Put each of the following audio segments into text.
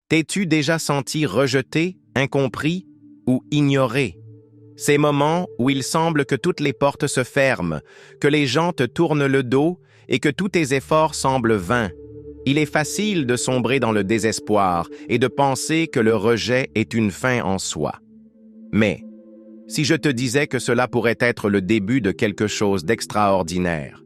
T'es-tu déjà senti rejeté, incompris ou ignoré? Ces moments où il semble que toutes les portes se ferment, que les gens te tournent le dos et que tous tes efforts semblent vains. Il est facile de sombrer dans le désespoir et de penser que le rejet est une fin en soi. Mais, si je te disais que cela pourrait être le début de quelque chose d'extraordinaire?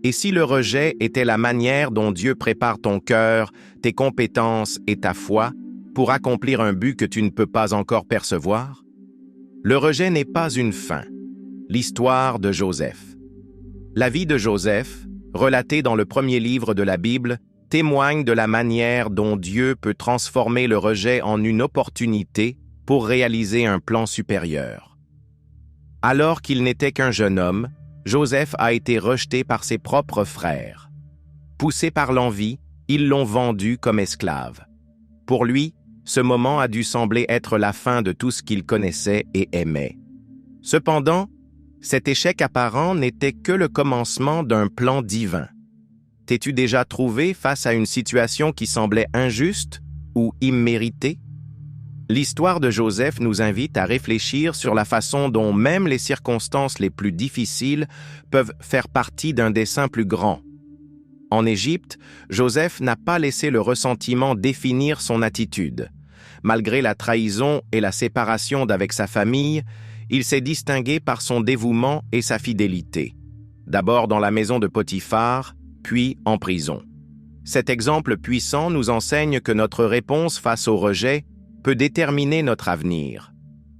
Et si le rejet était la manière dont Dieu prépare ton cœur, tes compétences et ta foi pour accomplir un but que tu ne peux pas encore percevoir? Le rejet n'est pas une fin. L'histoire de Joseph. La vie de Joseph, relatée dans le premier livre de la Bible, témoigne de la manière dont Dieu peut transformer le rejet en une opportunité pour réaliser un plan supérieur. Alors qu'il n'était qu'un jeune homme, Joseph a été rejeté par ses propres frères. Poussé par l'envie, ils l'ont vendu comme esclave. Pour lui, ce moment a dû sembler être la fin de tout ce qu'il connaissait et aimait. Cependant, cet échec apparent n'était que le commencement d'un plan divin. T'es-tu déjà trouvé face à une situation qui semblait injuste ou imméritée? L'histoire de Joseph nous invite à réfléchir sur la façon dont même les circonstances les plus difficiles peuvent faire partie d'un dessein plus grand. En Égypte, Joseph n'a pas laissé le ressentiment définir son attitude. Malgré la trahison et la séparation d'avec sa famille, il s'est distingué par son dévouement et sa fidélité. D'abord dans la maison de Potiphar, puis en prison. Cet exemple puissant nous enseigne que notre réponse face au rejet peut déterminer notre avenir.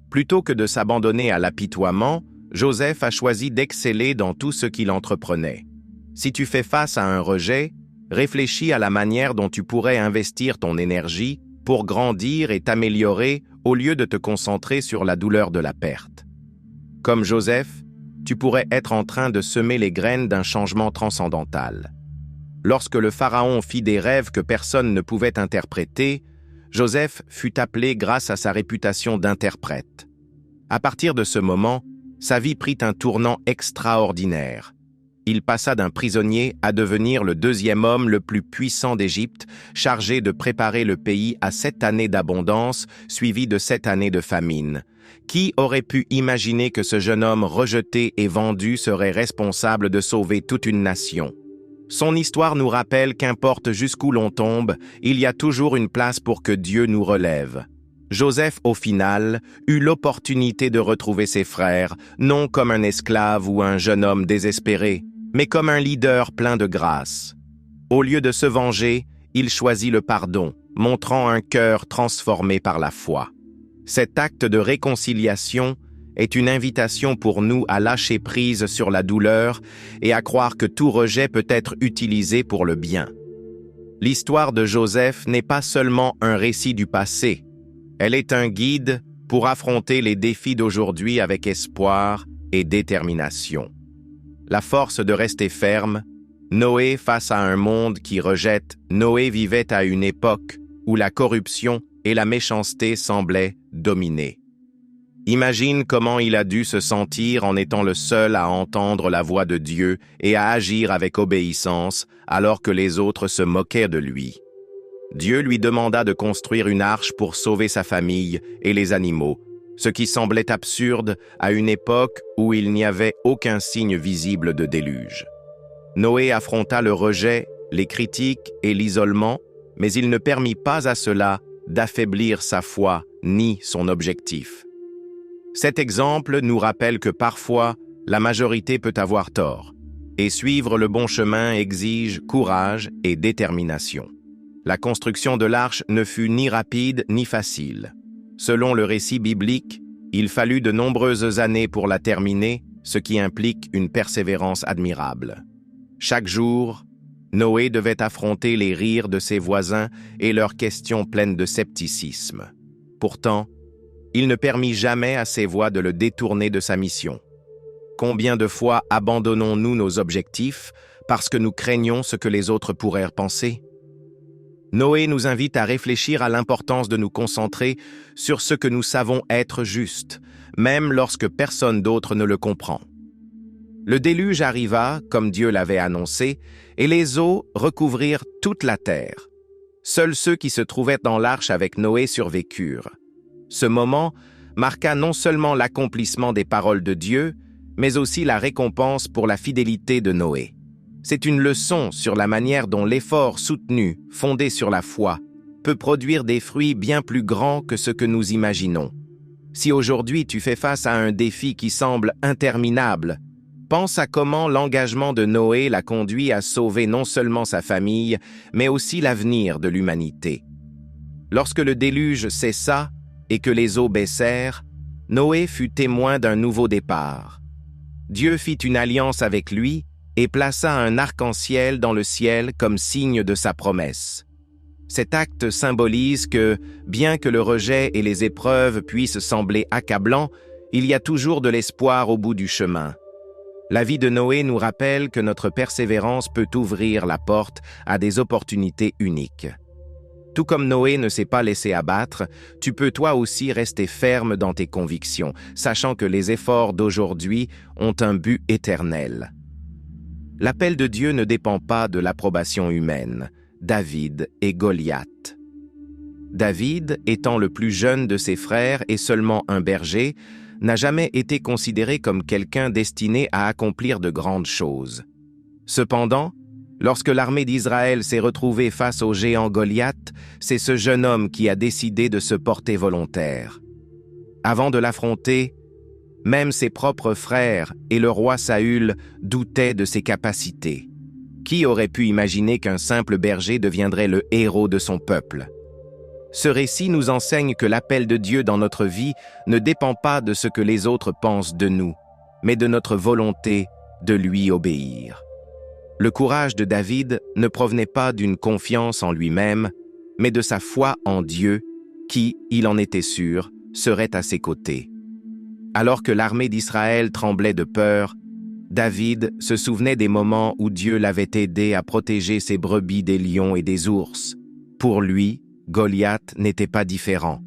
Plutôt que de s'abandonner à l'apitoiement, Joseph a choisi d'exceller dans tout ce qu'il entreprenait. Si tu fais face à un rejet, réfléchis à la manière dont tu pourrais investir ton énergie pour grandir et t'améliorer au lieu de te concentrer sur la douleur de la perte. Comme Joseph, tu pourrais être en train de semer les graines d'un changement transcendantal. Lorsque le Pharaon fit des rêves que personne ne pouvait interpréter, Joseph fut appelé grâce à sa réputation d'interprète. À partir de ce moment, sa vie prit un tournant extraordinaire. Il passa d'un prisonnier à devenir le deuxième homme le plus puissant d'Égypte, chargé de préparer le pays à 7 années d'abondance, suivies de 7 années de famine. Qui aurait pu imaginer que ce jeune homme rejeté et vendu serait responsable de sauver toute une nation? Son histoire nous rappelle qu'importe jusqu'où l'on tombe, il y a toujours une place pour que Dieu nous relève. Joseph, au final, eut l'opportunité de retrouver ses frères, non comme un esclave ou un jeune homme désespéré, mais comme un leader plein de grâce. Au lieu de se venger, il choisit le pardon, montrant un cœur transformé par la foi. Cet acte de réconciliation est une invitation pour nous à lâcher prise sur la douleur et à croire que tout rejet peut être utilisé pour le bien. L'histoire de Joseph n'est pas seulement un récit du passé, elle est un guide pour affronter les défis d'aujourd'hui avec espoir et détermination. La force de rester ferme, Noé face à un monde qui rejette, Noé vivait à une époque où la corruption et la méchanceté semblaient dominer. Imagine comment il a dû se sentir en étant le seul à entendre la voix de Dieu et à agir avec obéissance alors que les autres se moquaient de lui. Dieu lui demanda de construire une arche pour sauver sa famille et les animaux, ce qui semblait absurde à une époque où il n'y avait aucun signe visible de déluge. Noé affronta le rejet, les critiques et l'isolement, mais il ne permit pas à cela d'affaiblir sa foi ni son objectif. Cet exemple nous rappelle que parfois, la majorité peut avoir tort, et suivre le bon chemin exige courage et détermination. La construction de l'arche ne fut ni rapide ni facile. Selon le récit biblique, il fallut de nombreuses années pour la terminer, ce qui implique une persévérance admirable. Chaque jour, Noé devait affronter les rires de ses voisins et leurs questions pleines de scepticisme. Pourtant, il ne permit jamais à ses voix de le détourner de sa mission. Combien de fois abandonnons-nous nos objectifs parce que nous craignons ce que les autres pourraient penser? Noé nous invite à réfléchir à l'importance de nous concentrer sur ce que nous savons être juste, même lorsque personne d'autre ne le comprend. Le déluge arriva, comme Dieu l'avait annoncé, et les eaux recouvrirent toute la terre. Seuls ceux qui se trouvaient dans l'arche avec Noé survécurent. Ce moment marqua non seulement l'accomplissement des paroles de Dieu, mais aussi la récompense pour la fidélité de Noé. C'est une leçon sur la manière dont l'effort soutenu, fondé sur la foi, peut produire des fruits bien plus grands que ce que nous imaginons. Si aujourd'hui tu fais face à un défi qui semble interminable, pense à comment l'engagement de Noé l'a conduit à sauver non seulement sa famille, mais aussi l'avenir de l'humanité. Lorsque le déluge cessa et que les eaux baissèrent, Noé fut témoin d'un nouveau départ. Dieu fit une alliance avec lui et plaça un arc-en-ciel dans le ciel comme signe de sa promesse. Cet acte symbolise que, bien que le rejet et les épreuves puissent sembler accablants, il y a toujours de l'espoir au bout du chemin. La vie de Noé nous rappelle que notre persévérance peut ouvrir la porte à des opportunités uniques. Tout comme Noé ne s'est pas laissé abattre, tu peux toi aussi rester ferme dans tes convictions, sachant que les efforts d'aujourd'hui ont un but éternel. L'appel de Dieu ne dépend pas de l'approbation humaine. David et Goliath. David, étant le plus jeune de ses frères et seulement un berger, n'a jamais été considéré comme quelqu'un destiné à accomplir de grandes choses. Cependant, lorsque l'armée d'Israël s'est retrouvée face au géant Goliath, c'est ce jeune homme qui a décidé de se porter volontaire. Avant de l'affronter, même ses propres frères et le roi Saül doutaient de ses capacités. Qui aurait pu imaginer qu'un simple berger deviendrait le héros de son peuple? Ce récit nous enseigne que l'appel de Dieu dans notre vie ne dépend pas de ce que les autres pensent de nous, mais de notre volonté de lui obéir. Le courage de David ne provenait pas d'une confiance en lui-même, mais de sa foi en Dieu, qui, il en était sûr, serait à ses côtés. Alors que l'armée d'Israël tremblait de peur, David se souvenait des moments où Dieu l'avait aidé à protéger ses brebis des lions et des ours. Pour lui, Goliath n'était pas différent.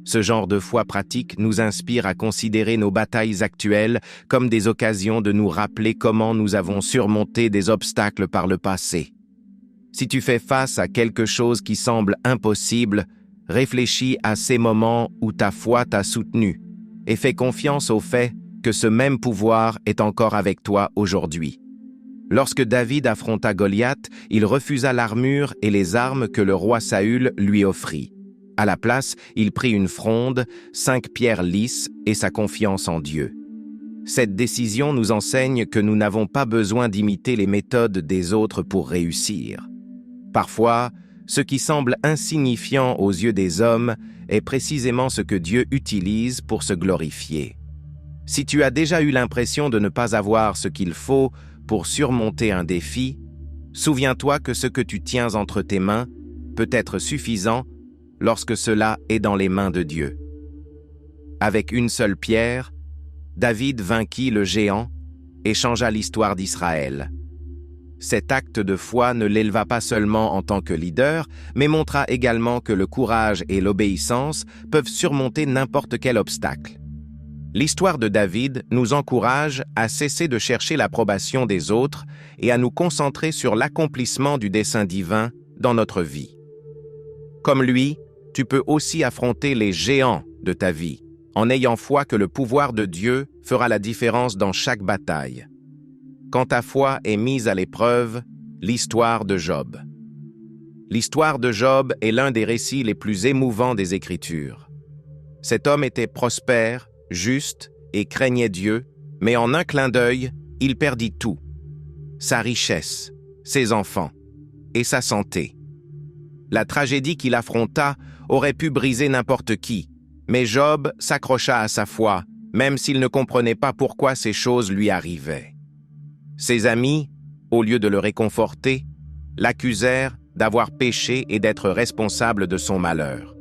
Ce genre de foi pratique nous inspire à considérer nos batailles actuelles comme des occasions de nous rappeler comment nous avons surmonté des obstacles par le passé. Si tu fais face à quelque chose qui semble impossible, réfléchis à ces moments où ta foi t'a soutenu et fais confiance au fait que ce même pouvoir est encore avec toi aujourd'hui. Lorsque David affronta Goliath, il refusa l'armure et les armes que le roi Saül lui offrit. À la place, il prit une fronde, 5 pierres lisses et sa confiance en Dieu. Cette décision nous enseigne que nous n'avons pas besoin d'imiter les méthodes des autres pour réussir. Parfois, ce qui semble insignifiant aux yeux des hommes est précisément ce que Dieu utilise pour se glorifier. Si tu as déjà eu l'impression de ne pas avoir ce qu'il faut pour surmonter un défi, souviens-toi que ce que tu tiens entre tes mains peut être suffisant lorsque cela est dans les mains de Dieu. Avec une seule pierre, David vainquit le géant et changea l'histoire d'Israël. Cet acte de foi ne l'éleva pas seulement en tant que leader, mais montra également que le courage et l'obéissance peuvent surmonter n'importe quel obstacle. L'histoire de David nous encourage à cesser de chercher l'approbation des autres et à nous concentrer sur l'accomplissement du dessein divin dans notre vie. Comme lui, tu peux aussi affronter les géants de ta vie, en ayant foi que le pouvoir de Dieu fera la différence dans chaque bataille. Quand ta foi est mise à l'épreuve, l'histoire de Job. L'histoire de Job est l'un des récits les plus émouvants des Écritures. Cet homme était prospère, juste et craignait Dieu, mais en un clin d'œil, il perdit tout. Sa richesse, ses enfants et sa santé. La tragédie qu'il affronta aurait pu briser n'importe qui, mais Job s'accrocha à sa foi, même s'il ne comprenait pas pourquoi ces choses lui arrivaient. Ses amis, au lieu de le réconforter, l'accusèrent d'avoir péché et d'être responsable de son malheur.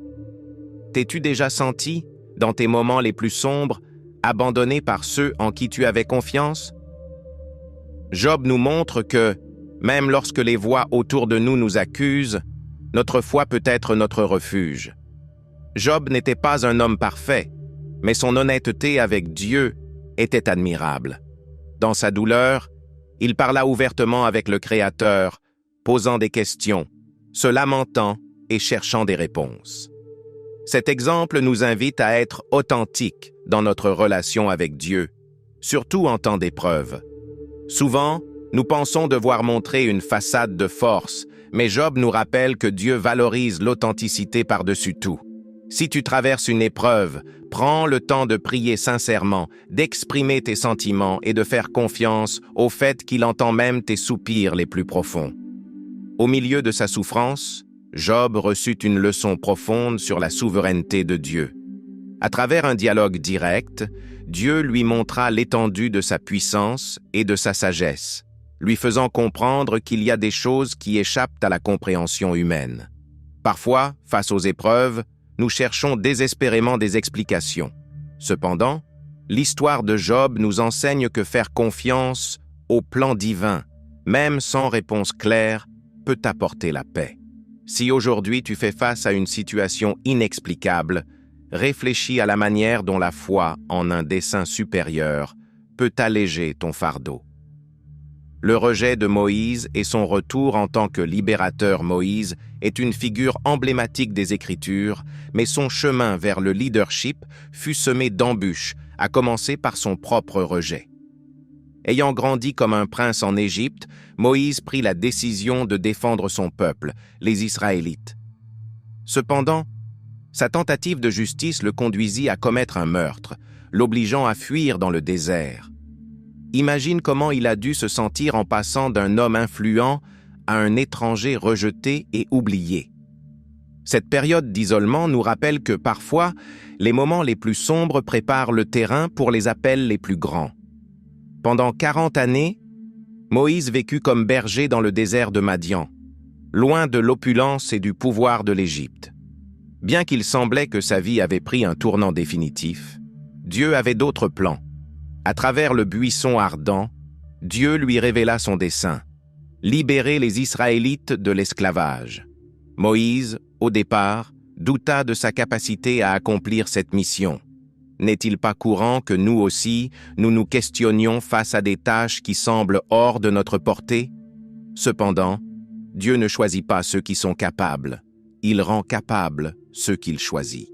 T'es-tu déjà senti, dans tes moments les plus sombres, abandonné par ceux en qui tu avais confiance? Job nous montre que, même lorsque les voix autour de nous accusent, notre foi peut être notre refuge. Job n'était pas un homme parfait, mais son honnêteté avec Dieu était admirable. Dans sa douleur, il parla ouvertement avec le Créateur, posant des questions, se lamentant et cherchant des réponses. Cet exemple nous invite à être authentiques dans notre relation avec Dieu, surtout en temps d'épreuve. Souvent, nous pensons devoir montrer une façade de force, mais Job nous rappelle que Dieu valorise l'authenticité par-dessus tout. Si tu traverses une épreuve, prends le temps de prier sincèrement, d'exprimer tes sentiments et de faire confiance au fait qu'il entend même tes soupirs les plus profonds. Au milieu de sa souffrance, Job reçut une leçon profonde sur la souveraineté de Dieu. À travers un dialogue direct, Dieu lui montra l'étendue de sa puissance et de sa sagesse, lui faisant comprendre qu'il y a des choses qui échappent à la compréhension humaine. Parfois, face aux épreuves, nous cherchons désespérément des explications. Cependant, l'histoire de Job nous enseigne que faire confiance au plan divin, même sans réponse claire, peut t'apporter la paix. Si aujourd'hui tu fais face à une situation inexplicable, réfléchis à la manière dont la foi en un dessein supérieur peut alléger ton fardeau. Le rejet de Moïse et son retour en tant que libérateur Moïse est une figure emblématique des Écritures, mais son chemin vers le leadership fut semé d'embûches, à commencer par son propre rejet. Ayant grandi comme un prince en Égypte, Moïse prit la décision de défendre son peuple, les Israélites. Cependant, sa tentative de justice le conduisit à commettre un meurtre, l'obligeant à fuir dans le désert. Imagine comment il a dû se sentir en passant d'un homme influent à un étranger rejeté et oublié. Cette période d'isolement nous rappelle que parfois, les moments les plus sombres préparent le terrain pour les appels les plus grands. Pendant 40 années, Moïse vécut comme berger dans le désert de Madian, loin de l'opulence et du pouvoir de l'Égypte. Bien qu'il semblait que sa vie avait pris un tournant définitif, Dieu avait d'autres plans. À travers le buisson ardent, Dieu lui révéla son dessein, libérer les Israélites de l'esclavage. Moïse, au départ, douta de sa capacité à accomplir cette mission. N'est-il pas courant que nous aussi, nous nous questionnions face à des tâches qui semblent hors de notre portée? Cependant, Dieu ne choisit pas ceux qui sont capables, il rend capables ceux qu'il choisit.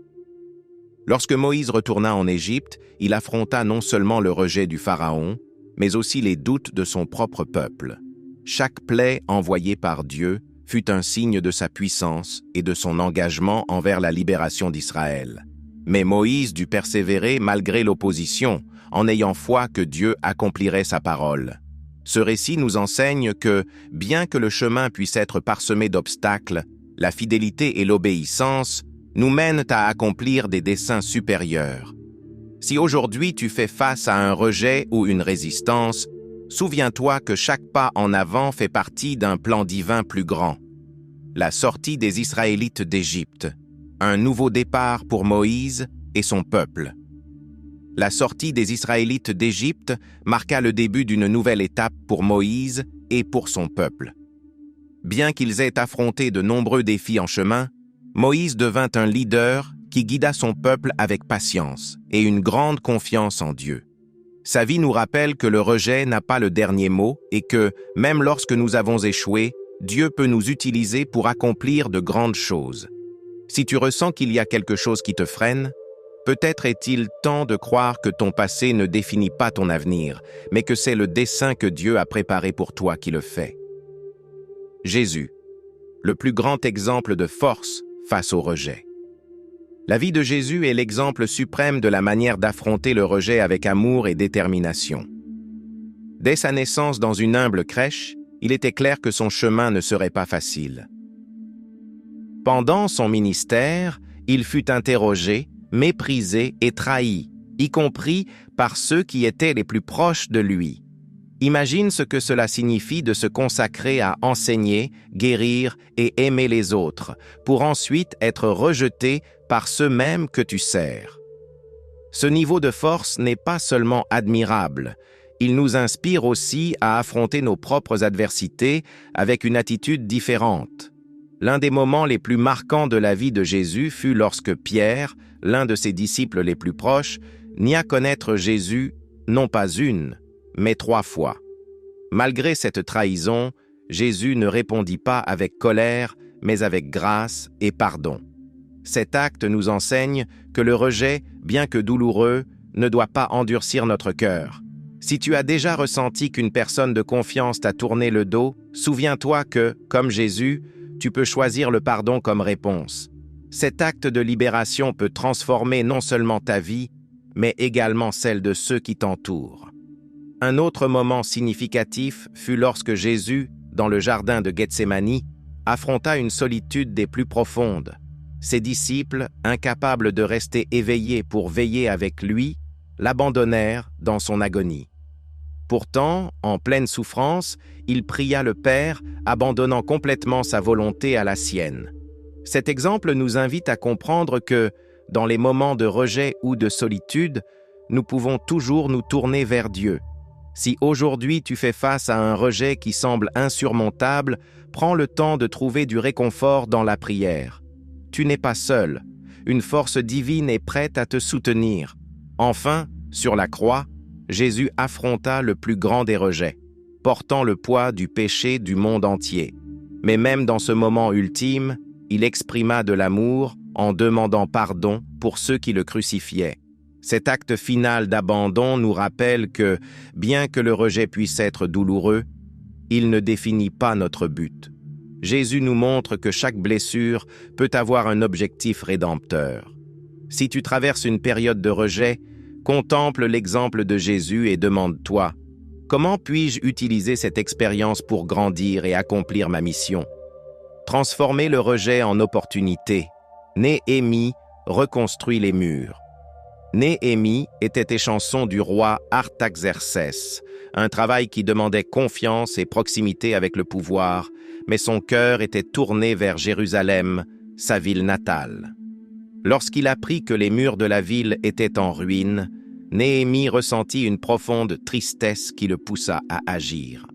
Lorsque Moïse retourna en Égypte, il affronta non seulement le rejet du Pharaon, mais aussi les doutes de son propre peuple. Chaque plaie envoyée par Dieu fut un signe de sa puissance et de son engagement envers la libération d'Israël. Mais Moïse dut persévérer malgré l'opposition, en ayant foi que Dieu accomplirait sa parole. Ce récit nous enseigne que, bien que le chemin puisse être parsemé d'obstacles, la fidélité et l'obéissance nous mènent à accomplir des desseins supérieurs. Si aujourd'hui tu fais face à un rejet ou une résistance, souviens-toi que chaque pas en avant fait partie d'un plan divin plus grand. La sortie des Israélites d'Égypte, un nouveau départ pour Moïse et son peuple. La sortie des Israélites d'Égypte marqua le début d'une nouvelle étape pour Moïse et pour son peuple. Bien qu'ils aient affronté de nombreux défis en chemin, Moïse devint un leader qui guida son peuple avec patience et une grande confiance en Dieu. Sa vie nous rappelle que le rejet n'a pas le dernier mot et que, même lorsque nous avons échoué, Dieu peut nous utiliser pour accomplir de grandes choses. Si tu ressens qu'il y a quelque chose qui te freine, peut-être est-il temps de croire que ton passé ne définit pas ton avenir, mais que c'est le dessein que Dieu a préparé pour toi qui le fait. Jésus, le plus grand exemple de force face au rejet. La vie de Jésus est l'exemple suprême de la manière d'affronter le rejet avec amour et détermination. Dès sa naissance dans une humble crèche, il était clair que son chemin ne serait pas facile. Pendant son ministère, il fut interrogé, méprisé et trahi, y compris par ceux qui étaient les plus proches de lui. Imagine ce que cela signifie de se consacrer à enseigner, guérir et aimer les autres, pour ensuite être rejeté par ceux-mêmes que tu sers. Ce niveau de force n'est pas seulement admirable, il nous inspire aussi à affronter nos propres adversités avec une attitude différente. L'un des moments les plus marquants de la vie de Jésus fut lorsque Pierre, l'un de ses disciples les plus proches, nia connaître Jésus non pas une, mais 3 fois. Malgré cette trahison, Jésus ne répondit pas avec colère, mais avec grâce et pardon. Cet acte nous enseigne que le rejet, bien que douloureux, ne doit pas endurcir notre cœur. Si tu as déjà ressenti qu'une personne de confiance t'a tourné le dos, souviens-toi que, comme Jésus, tu peux choisir le pardon comme réponse. Cet acte de libération peut transformer non seulement ta vie, mais également celle de ceux qui t'entourent. Un autre moment significatif fut lorsque Jésus, dans le jardin de Gethsémani, affronta une solitude des plus profondes. Ses disciples, incapables de rester éveillés pour veiller avec lui, l'abandonnèrent dans son agonie. Pourtant, en pleine souffrance, il pria le Père, abandonnant complètement sa volonté à la sienne. Cet exemple nous invite à comprendre que, dans les moments de rejet ou de solitude, nous pouvons toujours nous tourner vers Dieu. Si aujourd'hui tu fais face à un rejet qui semble insurmontable, prends le temps de trouver du réconfort dans la prière. Tu n'es pas seul. Une force divine est prête à te soutenir. Enfin, sur la croix, Jésus affronta le plus grand des rejets, portant le poids du péché du monde entier. Mais même dans ce moment ultime, il exprima de l'amour en demandant pardon pour ceux qui le crucifiaient. Cet acte final d'abandon nous rappelle que, bien que le rejet puisse être douloureux, il ne définit pas notre but. Jésus nous montre que chaque blessure peut avoir un objectif rédempteur. Si tu traverses une période de rejet, contemple l'exemple de Jésus et demande-toi « Comment puis-je utiliser cette expérience pour grandir et accomplir ma mission ?» Transformer le rejet en opportunité. Néhémie reconstruit les murs. Néhémie était échanson du roi Artaxerxès, un travail qui demandait confiance et proximité avec le pouvoir, mais son cœur était tourné vers Jérusalem, sa ville natale. Lorsqu'il apprit que les murs de la ville étaient en ruine, Néhémie ressentit une profonde tristesse qui le poussa à agir.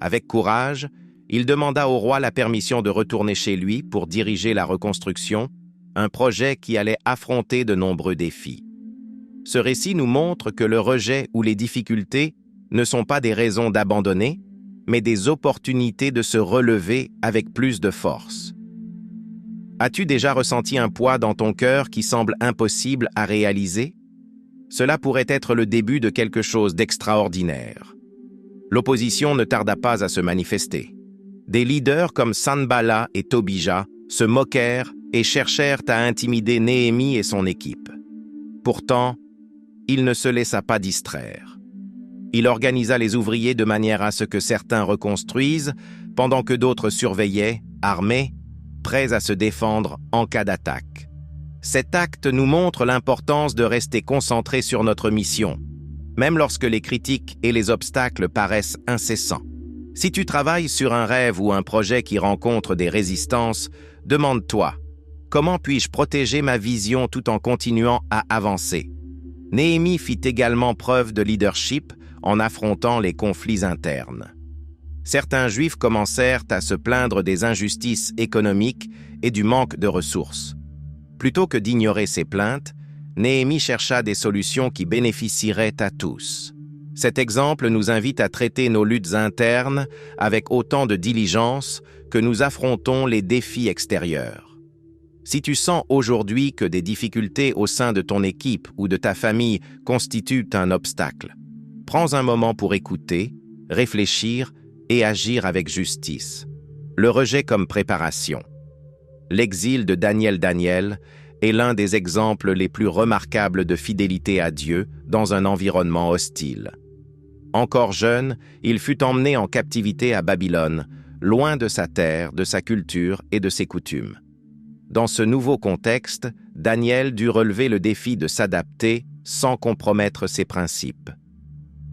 Avec courage, il demanda au roi la permission de retourner chez lui pour diriger la reconstruction, un projet qui allait affronter de nombreux défis. Ce récit nous montre que le rejet ou les difficultés ne sont pas des raisons d'abandonner, mais des opportunités de se relever avec plus de force. As-tu déjà ressenti un poids dans ton cœur qui semble impossible à réaliser? Cela pourrait être le début de quelque chose d'extraordinaire. L'opposition ne tarda pas à se manifester. Des leaders comme Sanballat et Tobija se moquèrent et cherchèrent à intimider Néhémie et son équipe. Pourtant, il ne se laissa pas distraire. Il organisa les ouvriers de manière à ce que certains reconstruisent, pendant que d'autres surveillaient, armés, prêts à se défendre en cas d'attaque. Cet acte nous montre l'importance de rester concentré sur notre mission, même lorsque les critiques et les obstacles paraissent incessants. Si tu travailles sur un rêve ou un projet qui rencontre des résistances, demande-toi « Comment puis-je protéger ma vision tout en continuant à avancer ?» Néhémie fit également preuve de leadership en affrontant les conflits internes. Certains Juifs commencèrent à se plaindre des injustices économiques et du manque de ressources. Plutôt que d'ignorer ces plaintes, Néhémie chercha des solutions qui bénéficieraient à tous. Cet exemple nous invite à traiter nos luttes internes avec autant de diligence que nous affrontons les défis extérieurs. Si tu sens aujourd'hui que des difficultés au sein de ton équipe ou de ta famille constituent un obstacle, prends un moment pour écouter, réfléchir et agir avec justice. Le rejet comme préparation. L'exil de Daniel est l'un des exemples les plus remarquables de fidélité à Dieu dans un environnement hostile. Encore jeune, il fut emmené en captivité à Babylone, loin de sa terre, de sa culture et de ses coutumes. Dans ce nouveau contexte, Daniel dut relever le défi de s'adapter sans compromettre ses principes.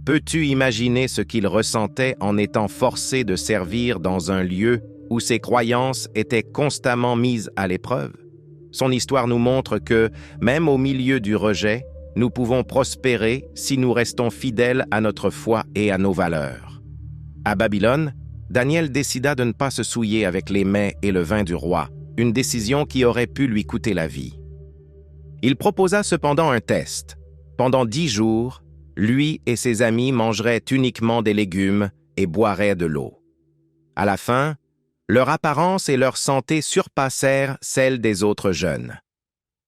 Peux-tu imaginer ce qu'il ressentait en étant forcé de servir dans un lieu où ses croyances étaient constamment mises à l'épreuve? Son histoire nous montre que, même au milieu du rejet, nous pouvons prospérer si nous restons fidèles à notre foi et à nos valeurs. À Babylone, Daniel décida de ne pas se souiller avec les mets et le vin du roi, une décision qui aurait pu lui coûter la vie. Il proposa cependant un test. Pendant 10 jours, lui et ses amis mangeraient uniquement des légumes et boiraient de l'eau. À la fin, Leur apparence et leur santé surpassèrent celles des autres jeunes.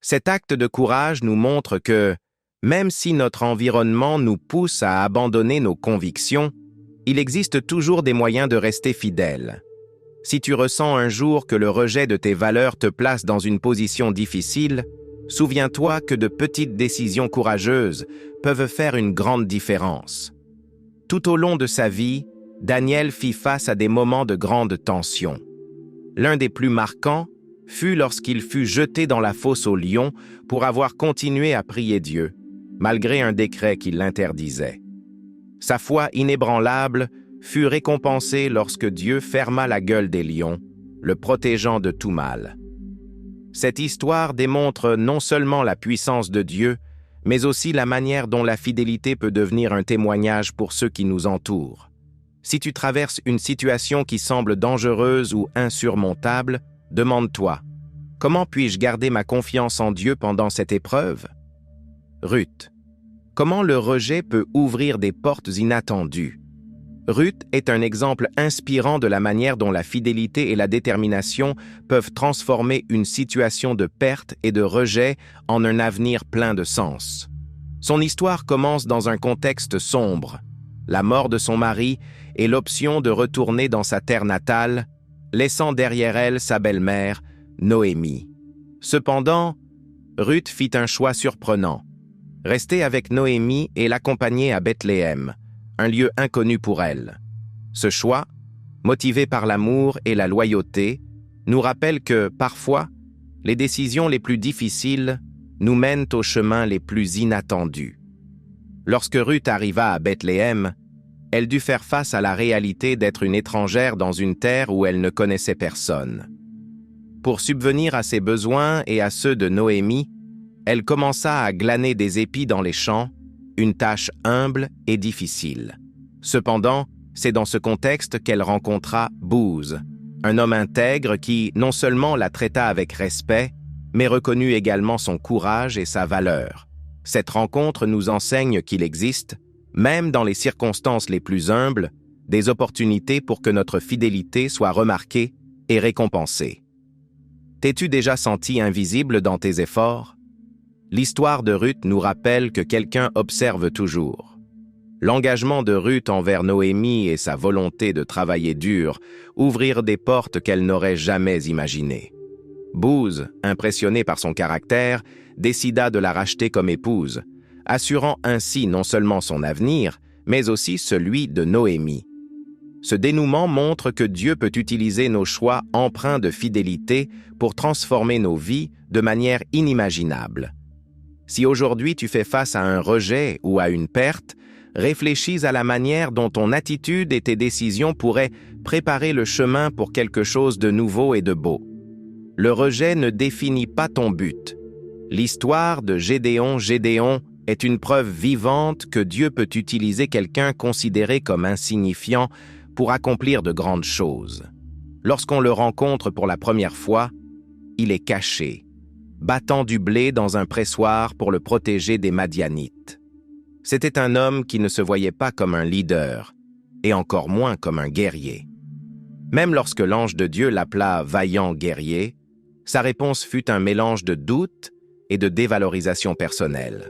Cet acte de courage nous montre que, même si notre environnement nous pousse à abandonner nos convictions, il existe toujours des moyens de rester fidèles. Si tu ressens un jour que le rejet de tes valeurs te place dans une position difficile, souviens-toi que de petites décisions courageuses peuvent faire une grande différence. Tout au long de sa vie, Daniel fit face à des moments de grande tension. L'un des plus marquants fut lorsqu'il fut jeté dans la fosse aux lions pour avoir continué à prier Dieu, malgré un décret qui l'interdisait. Sa foi inébranlable fut récompensée lorsque Dieu ferma la gueule des lions, le protégeant de tout mal. Cette histoire démontre non seulement la puissance de Dieu, mais aussi la manière dont la fidélité peut devenir un témoignage pour ceux qui nous entourent. Si tu traverses une situation qui semble dangereuse ou insurmontable, demande-toi, comment puis-je garder ma confiance en Dieu pendant cette épreuve? Ruth. Comment le rejet peut ouvrir des portes inattendues? Ruth est un exemple inspirant de la manière dont la fidélité et la détermination peuvent transformer une situation de perte et de rejet en un avenir plein de sens. Son histoire commence dans un contexte sombre, la mort de son mari et l'option de retourner dans sa terre natale, laissant derrière elle sa belle-mère, Noémie. Cependant, Ruth fit un choix surprenant. Rester avec Noémie et l'accompagner à Bethléem, un lieu inconnu pour elle. Ce choix, motivé par l'amour et la loyauté, nous rappelle que, parfois, les décisions les plus difficiles nous mènent aux chemins les plus inattendus. Lorsque Ruth arriva à Bethléem, elle dut faire face à la réalité d'être une étrangère dans une terre où elle ne connaissait personne. Pour subvenir à ses besoins et à ceux de Noémie, elle commença à glaner des épis dans les champs, une tâche humble et difficile. Cependant, c'est dans ce contexte qu'elle rencontra Booz, un homme intègre qui non seulement la traita avec respect, mais reconnut également son courage et sa valeur. Cette rencontre nous enseigne qu'il existe, même dans les circonstances les plus humbles, des opportunités pour que notre fidélité soit remarquée et récompensée. T'es-tu déjà senti invisible dans tes efforts? L'histoire de Ruth nous rappelle que quelqu'un observe toujours. L'engagement de Ruth envers Noémie et sa volonté de travailler dur ouvrirent des portes qu'elle n'aurait jamais imaginées. Booz, impressionné par son caractère, décida de la racheter comme épouse, assurant ainsi non seulement son avenir, mais aussi celui de Noémie. Ce dénouement montre que Dieu peut utiliser nos choix empreints de fidélité pour transformer nos vies de manière inimaginable. Si aujourd'hui tu fais face à un rejet ou à une perte, réfléchis à la manière dont ton attitude et tes décisions pourraient préparer le chemin pour quelque chose de nouveau et de beau. Le rejet ne définit pas ton but. L'histoire de Gédéon est une preuve vivante que Dieu peut utiliser quelqu'un considéré comme insignifiant pour accomplir de grandes choses. Lorsqu'on le rencontre pour la première fois, il est caché, battant du blé dans un pressoir pour le protéger des Madianites. C'était un homme qui ne se voyait pas comme un leader, et encore moins comme un guerrier. Même lorsque l'ange de Dieu l'appela vaillant guerrier, sa réponse fut un mélange de doute et de dévalorisation personnelle.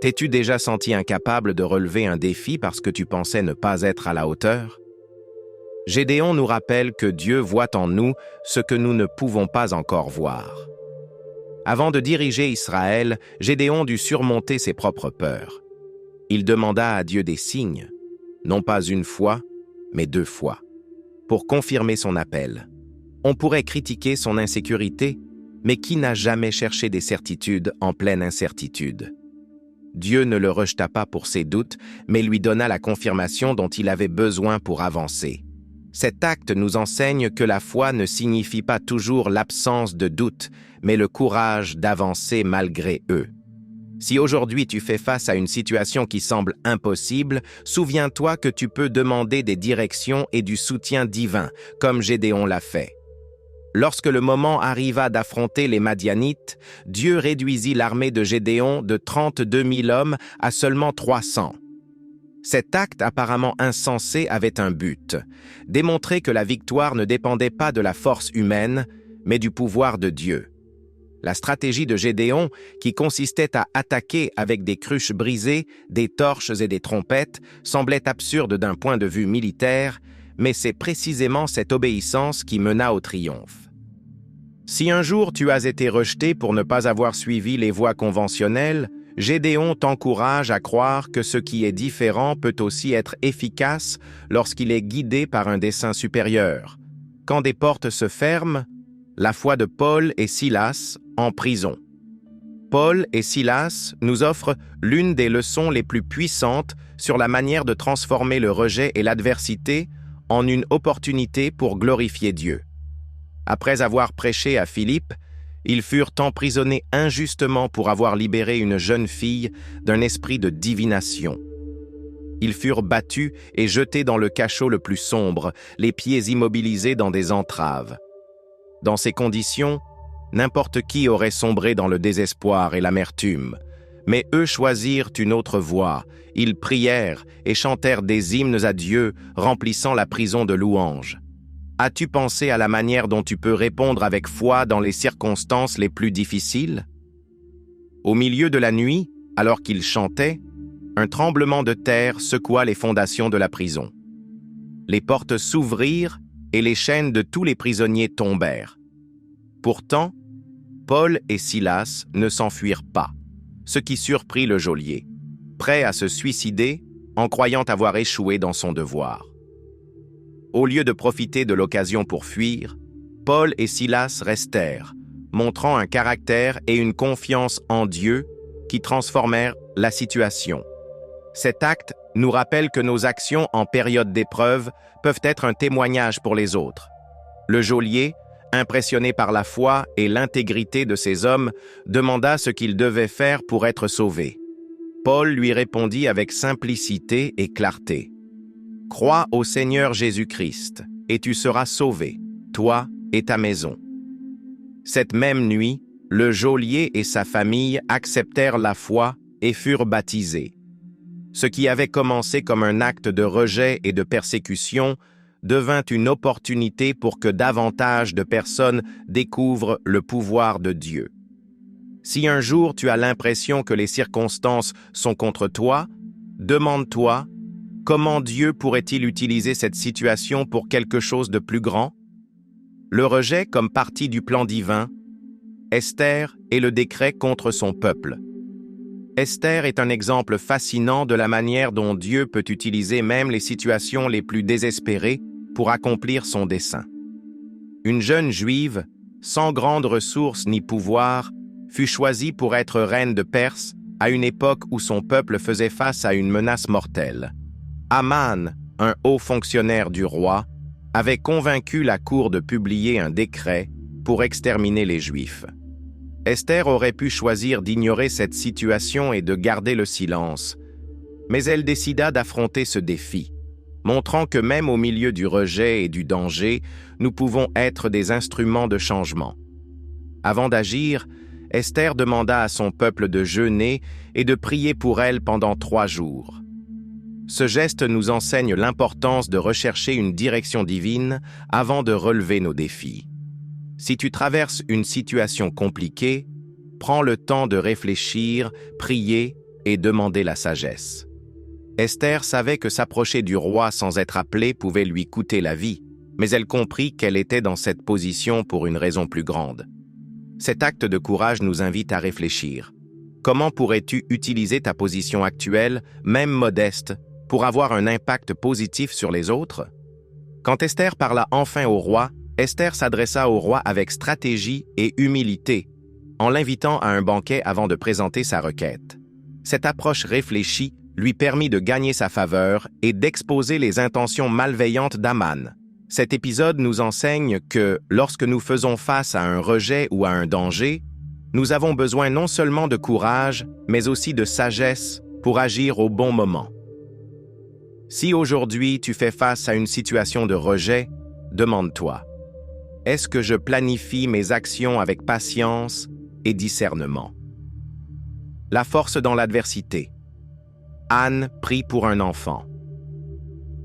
T'es-tu déjà senti incapable de relever un défi parce que tu pensais ne pas être à la hauteur? Gédéon nous rappelle que Dieu voit en nous ce que nous ne pouvons pas encore voir. Avant de diriger Israël, Gédéon dut surmonter ses propres peurs. Il demanda à Dieu des signes, non pas une fois, mais 2 fois, pour confirmer son appel. On pourrait critiquer son insécurité, mais qui n'a jamais cherché des certitudes en pleine incertitude? Dieu ne le rejeta pas pour ses doutes, mais lui donna la confirmation dont il avait besoin pour avancer. Cet acte nous enseigne que la foi ne signifie pas toujours l'absence de doute, mais le courage d'avancer malgré eux. Si aujourd'hui tu fais face à une situation qui semble impossible, souviens-toi que tu peux demander des directions et du soutien divin, comme Gédéon l'a fait. Lorsque le moment arriva d'affronter les Madianites, Dieu réduisit l'armée de Gédéon de 32 000 hommes à seulement 300. Cet acte apparemment insensé avait un but, démontrer que la victoire ne dépendait pas de la force humaine, mais du pouvoir de Dieu. La stratégie de Gédéon, qui consistait à attaquer avec des cruches brisées, des torches et des trompettes, semblait absurde d'un point de vue militaire, mais c'est précisément cette obéissance qui mena au triomphe. Si un jour tu as été rejeté pour ne pas avoir suivi les voies conventionnelles, Gédéon t'encourage à croire que ce qui est différent peut aussi être efficace lorsqu'il est guidé par un dessein supérieur. Quand des portes se ferment, la foi de Paul et Silas en prison. Paul et Silas nous offrent l'une des leçons les plus puissantes sur la manière de transformer le rejet et l'adversité en une opportunité pour glorifier Dieu. Après avoir prêché à Philippe, ils furent emprisonnés injustement pour avoir libéré une jeune fille d'un esprit de divination. Ils furent battus et jetés dans le cachot le plus sombre, les pieds immobilisés dans des entraves. Dans ces conditions, n'importe qui aurait sombré dans le désespoir et l'amertume. Mais eux choisirent une autre voie. Ils prièrent et chantèrent des hymnes à Dieu, remplissant la prison de louanges. As-tu pensé à la manière dont tu peux répondre avec foi dans les circonstances les plus difficiles? Au milieu de la nuit, alors qu'ils chantaient, un tremblement de terre secoua les fondations de la prison. Les portes s'ouvrirent et les chaînes de tous les prisonniers tombèrent. Pourtant, Paul et Silas ne s'enfuirent pas, ce qui surprit le geôlier, prêt à se suicider en croyant avoir échoué dans son devoir. Au lieu de profiter de l'occasion pour fuir, Paul et Silas restèrent, montrant un caractère et une confiance en Dieu qui transformèrent la situation. Cet acte nous rappelle que nos actions en période d'épreuve peuvent être un témoignage pour les autres. Le geôlier, impressionné par la foi et l'intégrité de ces hommes, demanda ce qu'il devait faire pour être sauvé. Paul lui répondit avec simplicité et clarté. « Crois au Seigneur Jésus-Christ, et tu seras sauvé, toi et ta maison. » Cette même nuit, le geôlier et sa famille acceptèrent la foi et furent baptisés. Ce qui avait commencé comme un acte de rejet et de persécution devint une opportunité pour que davantage de personnes découvrent le pouvoir de Dieu. Si un jour tu as l'impression que les circonstances sont contre toi, demande-toi, comment Dieu pourrait-il utiliser cette situation pour quelque chose de plus grand? Le rejet comme partie du plan divin, Esther et le décret contre son peuple. Esther est un exemple fascinant de la manière dont Dieu peut utiliser même les situations les plus désespérées pour accomplir son dessein. Une jeune juive, sans grandes ressources ni pouvoir, fut choisie pour être reine de Perse à une époque où son peuple faisait face à une menace mortelle. Aman, un haut fonctionnaire du roi, avait convaincu la cour de publier un décret pour exterminer les Juifs. Esther aurait pu choisir d'ignorer cette situation et de garder le silence, mais elle décida d'affronter ce défi, montrant que même au milieu du rejet et du danger, nous pouvons être des instruments de changement. Avant d'agir, Esther demanda à son peuple de jeûner et de prier pour elle pendant 3 jours. Ce geste nous enseigne l'importance de rechercher une direction divine avant de relever nos défis. Si tu traverses une situation compliquée, prends le temps de réfléchir, prier et demander la sagesse. Esther savait que s'approcher du roi sans être appelée pouvait lui coûter la vie, mais elle comprit qu'elle était dans cette position pour une raison plus grande. Cet acte de courage nous invite à réfléchir. Comment pourrais-tu utiliser ta position actuelle, même modeste, pour avoir un impact positif sur les autres? Quand Esther parla enfin au roi, Esther s'adressa au roi avec stratégie et humilité, en l'invitant à un banquet avant de présenter sa requête. Cette approche réfléchie lui permit de gagner sa faveur et d'exposer les intentions malveillantes d'Aman. Cet épisode nous enseigne que, lorsque nous faisons face à un rejet ou à un danger, nous avons besoin non seulement de courage, mais aussi de sagesse pour agir au bon moment. Si aujourd'hui tu fais face à une situation de rejet, demande-toi, est-ce que je planifie mes actions avec patience et discernement? La force dans l'adversité. Anne prie pour un enfant.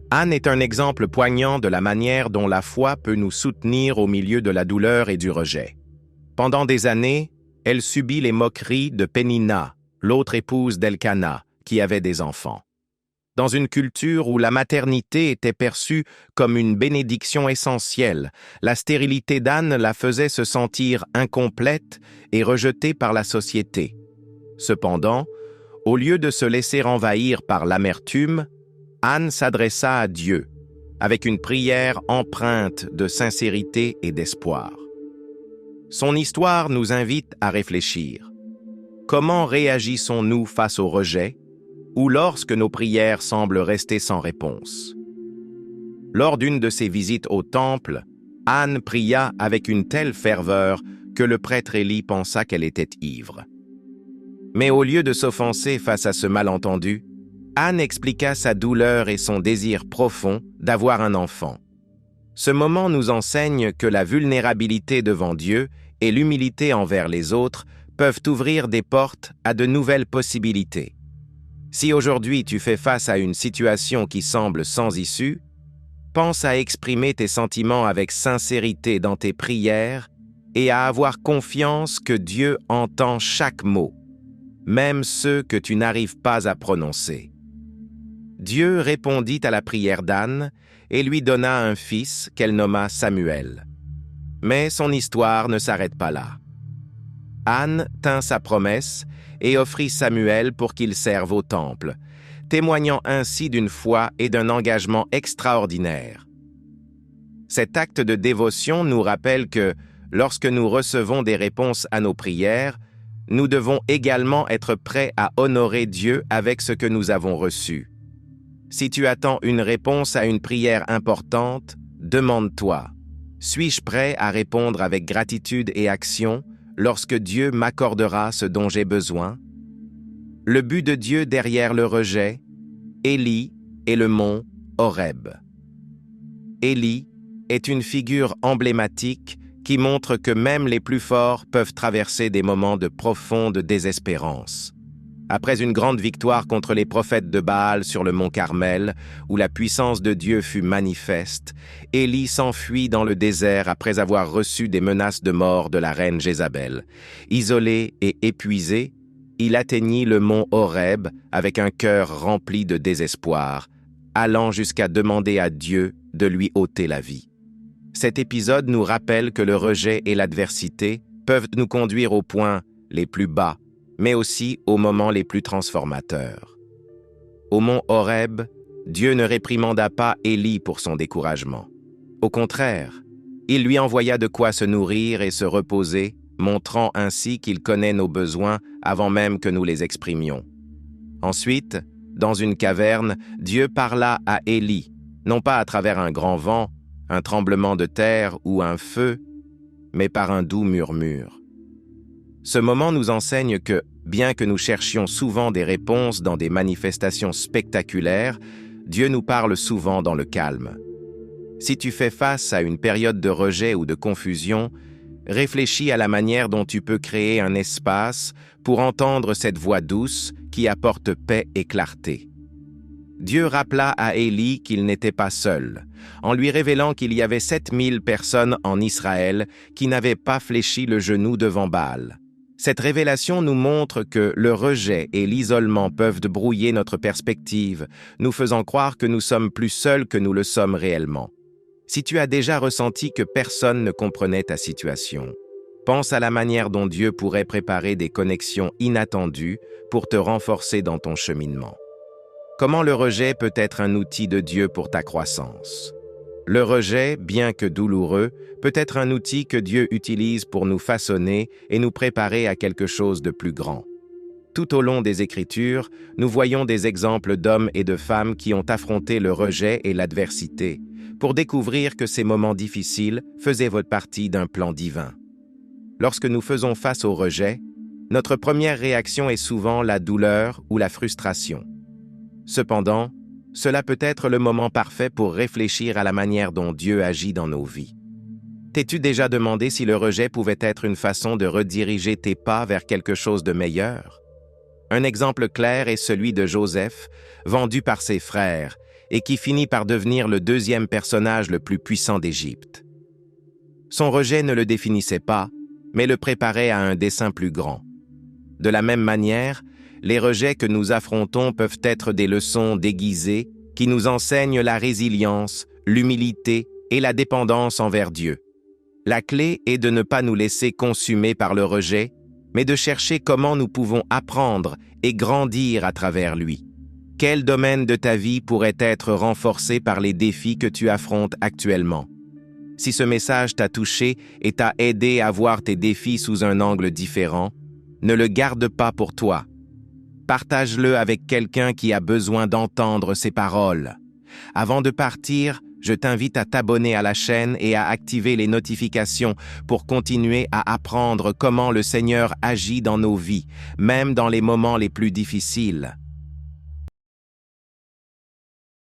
Anne est un exemple poignant de la manière dont la foi peut nous soutenir au milieu de la douleur et du rejet. Pendant des années, elle subit les moqueries de Pénina, l'autre épouse d'Elkana, qui avait des enfants. Dans une culture où la maternité était perçue comme une bénédiction essentielle, la stérilité d'Anne la faisait se sentir incomplète et rejetée par la société. Cependant, au lieu de se laisser envahir par l'amertume, Anne s'adressa à Dieu, avec une prière empreinte de sincérité et d'espoir. Son histoire nous invite à réfléchir. Comment réagissons-nous face au rejet ou lorsque nos prières semblent rester sans réponse? Lors d'une de ses visites au temple, Anne pria avec une telle ferveur que le prêtre Élie pensa qu'elle était ivre. Mais au lieu de s'offenser face à ce malentendu, Anne expliqua sa douleur et son désir profond d'avoir un enfant. Ce moment nous enseigne que la vulnérabilité devant Dieu et l'humilité envers les autres peuvent ouvrir des portes à de nouvelles possibilités. Si aujourd'hui tu fais face à une situation qui semble sans issue, pense à exprimer tes sentiments avec sincérité dans tes prières et à avoir confiance que Dieu entend chaque mot, même ceux que tu n'arrives pas à prononcer. Dieu répondit à la prière d'Anne et lui donna un fils qu'elle nomma Samuel. Mais son histoire ne s'arrête pas là. Anne tint sa promesse et offrit Samuel pour qu'il serve au temple, témoignant ainsi d'une foi et d'un engagement extraordinaire. Cet acte de dévotion nous rappelle que, lorsque nous recevons des réponses à nos prières, nous devons également être prêts à honorer Dieu avec ce que nous avons reçu. Si tu attends une réponse à une prière importante, demande-toi, suis-je prêt à répondre avec gratitude et action lorsque Dieu m'accordera ce dont j'ai besoin? Le but de Dieu derrière le rejet, Élie et le mont Horeb. Élie est une figure emblématique qui montre que même les plus forts peuvent traverser des moments de profonde désespérance. Après une grande victoire contre les prophètes de Baal sur le mont Carmel, où la puissance de Dieu fut manifeste, Élie s'enfuit dans le désert après avoir reçu des menaces de mort de la reine Jézabel. Isolé et épuisé, il atteignit le mont Horeb avec un cœur rempli de désespoir, allant jusqu'à demander à Dieu de lui ôter la vie. Cet épisode nous rappelle que le rejet et l'adversité peuvent nous conduire aux points les plus bas, mais aussi aux moments les plus transformateurs. Au mont Horeb, Dieu ne réprimanda pas Élie pour son découragement. Au contraire, il lui envoya de quoi se nourrir et se reposer, montrant ainsi qu'il connaît nos besoins avant même que nous les exprimions. Ensuite, dans une caverne, Dieu parla à Élie, non pas à travers un grand vent, un tremblement de terre ou un feu, mais par un doux murmure. Ce moment nous enseigne que, bien que nous cherchions souvent des réponses dans des manifestations spectaculaires, Dieu nous parle souvent dans le calme. Si tu fais face à une période de rejet ou de confusion, réfléchis à la manière dont tu peux créer un espace pour entendre cette voix douce qui apporte paix et clarté. Dieu rappela à Élie qu'il n'était pas seul, en lui révélant qu'il y avait 7000 personnes en Israël qui n'avaient pas fléchi le genou devant Baal. Cette révélation nous montre que le rejet et l'isolement peuvent brouiller notre perspective, nous faisant croire que nous sommes plus seuls que nous le sommes réellement. Si tu as déjà ressenti que personne ne comprenait ta situation, pense à la manière dont Dieu pourrait préparer des connexions inattendues pour te renforcer dans ton cheminement. Comment le rejet peut être un outil de Dieu pour ta croissance? Le rejet, bien que douloureux, peut être un outil que Dieu utilise pour nous façonner et nous préparer à quelque chose de plus grand. Tout au long des Écritures, nous voyons des exemples d'hommes et de femmes qui ont affronté le rejet et l'adversité, pour découvrir que ces moments difficiles faisaient partie d'un plan divin. Lorsque nous faisons face au rejet, notre première réaction est souvent la douleur ou la frustration. Cependant, cela peut être le moment parfait pour réfléchir à la manière dont Dieu agit dans nos vies. T'es-tu déjà demandé si le rejet pouvait être une façon de rediriger tes pas vers quelque chose de meilleur? Un exemple clair est celui de Joseph, vendu par ses frères, et qui finit par devenir le deuxième personnage le plus puissant d'Égypte. Son rejet ne le définissait pas, mais le préparait à un dessein plus grand. De la même manière, les rejets que nous affrontons peuvent être des leçons déguisées qui nous enseignent la résilience, l'humilité et la dépendance envers Dieu. La clé est de ne pas nous laisser consumer par le rejet, mais de chercher comment nous pouvons apprendre et grandir à travers lui. Quel domaine de ta vie pourrait être renforcé par les défis que tu affrontes actuellement? Si ce message t'a touché et t'a aidé à voir tes défis sous un angle différent, ne le garde pas pour toi. Partage-le avec quelqu'un qui a besoin d'entendre ces paroles. Avant de partir, je t'invite à t'abonner à la chaîne et à activer les notifications pour continuer à apprendre comment le Seigneur agit dans nos vies, même dans les moments les plus difficiles.